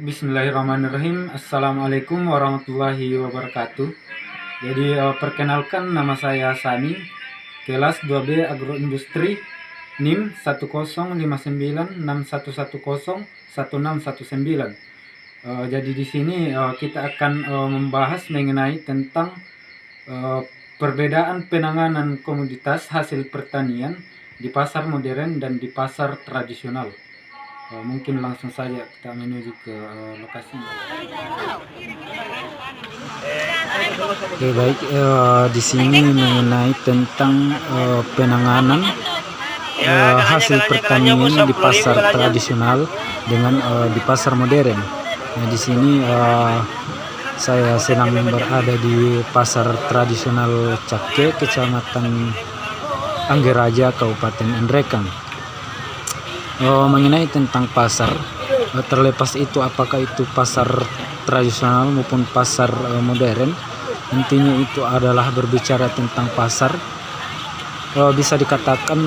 Bismillahirrahmanirrahim. Assalamualaikum warahmatullahi wabarakatuh. Jadi perkenalkan, nama saya Sani, kelas 2B Agroindustri, NIM 1059611016119. Jadi di sini kita akan membahas mengenai tentang perbedaan penanganan komoditas hasil pertanian di pasar modern dan di pasar tradisional. Mungkin langsung saja kita menuju ke lokasi. Oke, baik, di sini mengenai tentang penanganan hasil pertanian di pasar tradisional dengan di pasar modern. Nah, di sini saya sedang berada di pasar tradisional Cakke, Kecamatan Anggeraja, Kabupaten Nrekang. Mengenai tentang pasar, terlepas itu apakah itu pasar tradisional maupun pasar modern, intinya itu adalah berbicara tentang pasar. Bisa dikatakan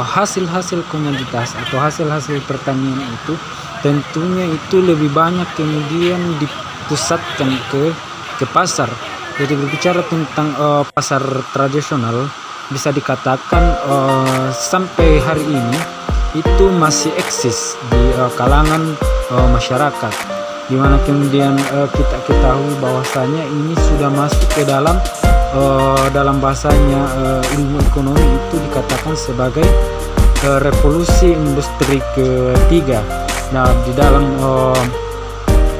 hasil-hasil komoditas atau hasil-hasil pertanian itu tentunya itu lebih banyak kemudian dipusatkan ke pasar. Jadi berbicara tentang pasar tradisional, bisa dikatakan sampai hari ini itu masih eksis di kalangan masyarakat, di mana kemudian kita ketahui bahwasanya ini sudah masuk ke dalam bahasanya ilmu ekonomi itu dikatakan sebagai revolusi industri ketiga. Nah, di dalam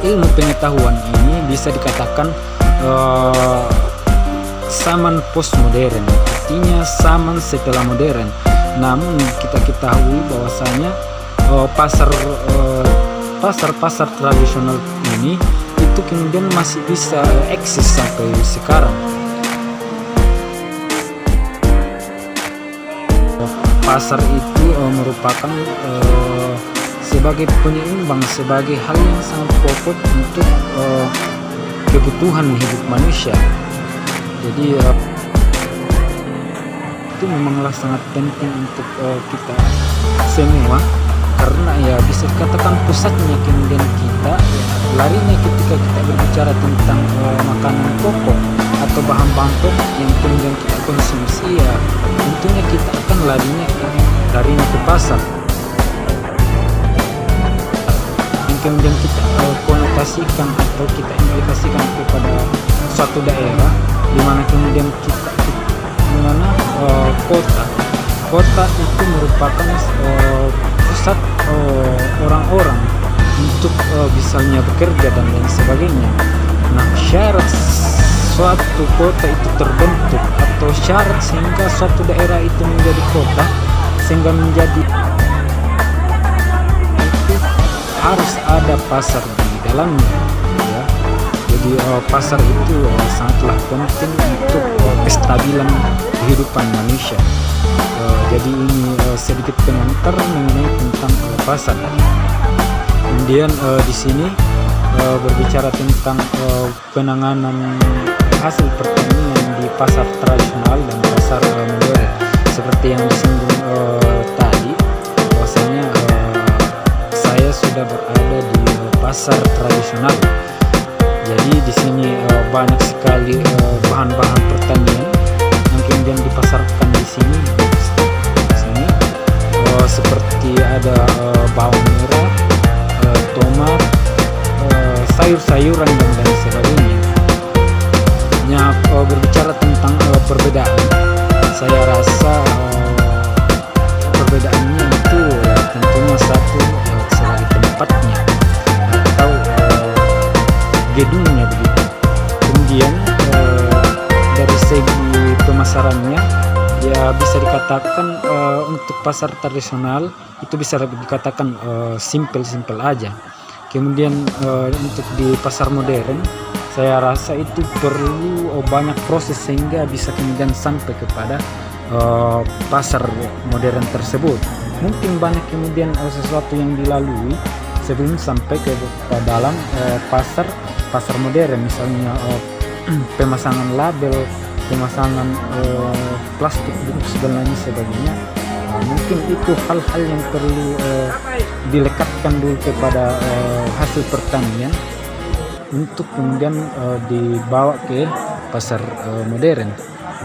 ilmu pengetahuan ini bisa dikatakan zaman postmodern, artinya zaman setelah modern. Namun kita ketahui bahwasanya pasar tradisional ini itu kemudian masih bisa eksis sampai sekarang. Pasar itu merupakan sebagai penyeimbang, sebagai hal yang sangat pokok untuk kebutuhan hidup manusia. Jadi itu memanglah sangat penting untuk kita semua, karena ya bisa dikatakan pusatnya kemudian kita larinya ketika kita berbicara tentang makanan pokok atau bahan-bahan pokok yang kemudian kita konsumsi, ya tentunya kita akan larinya ke pasar, yang kemudian kita konotasikan atau kita implikasikan kepada suatu daerah, di mana kemudian kota itu merupakan pusat orang-orang untuk misalnya bekerja dan lain sebagainya. Nah, syarat suatu kota itu terbentuk atau syarat sehingga suatu daerah itu menjadi kota, sehingga menjadi itu harus ada pasar di dalamnya, ya. Jadi pasar itu sangatlah penting untuk kestabilan kehidupan manusia. Jadi ini sedikit pengantar mengenai tentang pasar. Kemudian di sini berbicara tentang penanganan hasil pertanian di pasar tradisional dan pasar modern. Seperti yang disinggung tadi, bahwasanya saya sudah berada di pasar tradisional. Jadi di sini banyak sekali bahan-bahan pertanian yang kemudian dipasarkan di sini. Seperti ada bawang merah, tomat, sayur-sayuran dan lain sebagainya. Berbicara tentang perbedaan, saya rasa perbedaannya itu ya tentunya satu sebagai tempatnya atau gedungnya begitu. Kemudian dari segi pemasarannya, ya bisa dikatakan untuk pasar tradisional itu bisa dikatakan simple aja. Kemudian untuk di pasar modern, saya rasa itu perlu banyak proses sehingga bisa kemudian sampai kepada pasar modern tersebut. Mungkin banyak kemudian sesuatu yang dilalui sebelum sampai ke dalam pasar modern, misalnya pemasangan label, pemasangan plastik dan lain sebagainya. Mungkin itu hal-hal yang perlu dilekatkan dulu kepada hasil pertanian untuk kemudian dibawa ke pasar modern.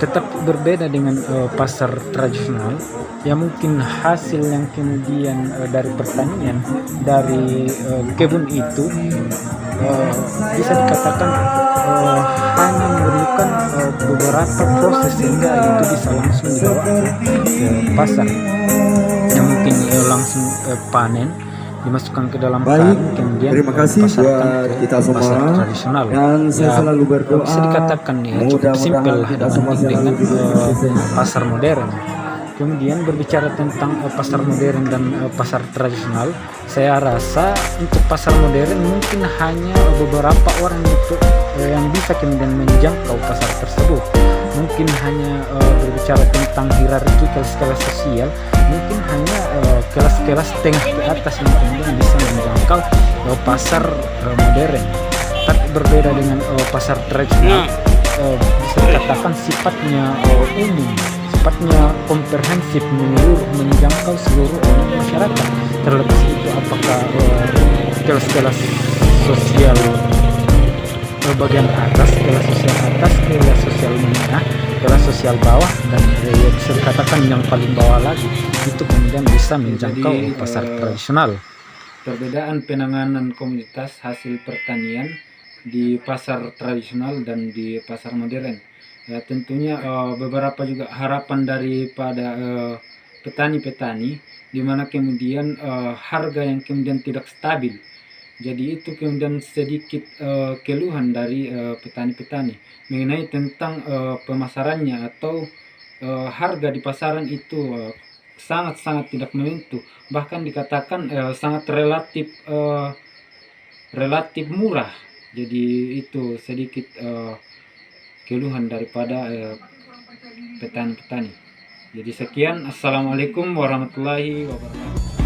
Tetap berbeda dengan pasar tradisional, ya mungkin hasil yang kemudian dari pertanian, dari kebun itu bisa dikatakan hanya memerlukan beberapa proses sehingga itu bisa langsung dibawa ke pasar, yang mungkin langsung panen, dimasukkan ke dalam karung, kemudian terima kasih buat kita semua pasar tradisional. dan saya selalu berdoa Bisa dikatakan cukup simpel lah dengan pasar modern. Kemudian berbicara tentang pasar modern dan pasar tradisional, saya rasa untuk pasar modern mungkin hanya beberapa orang yang bisa kemudian menjangkau pasar tersebut. Mungkin hanya berbicara tentang hierarki kelas-kelas sosial, mungkin hanya kelas-kelas tengah ke atas yang kemudian bisa menjangkau pasar modern. Tapi berbeda dengan pasar tradisional, bisa dikatakan sifatnya umum, sifatnya komprehensif, menyeluruh, menjangkau seluruh masyarakat, terlepas itu apakah kelas-kelas sosial bagian atas, kelas sosial atas, kelas sosial menengah, kelas sosial bawah, dan bisa dikatakan yang paling bawah lagi itu kemudian bisa menjangkau pasar tradisional. Perbedaan penanganan komunitas hasil pertanian di pasar tradisional dan di pasar modern, ya tentunya beberapa juga harapan daripada petani-petani, di mana kemudian harga yang kemudian tidak stabil. Jadi itu kemudian sedikit keluhan dari petani-petani mengenai tentang pemasarannya atau harga di pasaran itu sangat-sangat tidak menentu, bahkan dikatakan sangat relatif murah. Jadi itu sedikit keluhan daripada petani-petani. Jadi sekian, assalamualaikum warahmatullahi wabarakatuh.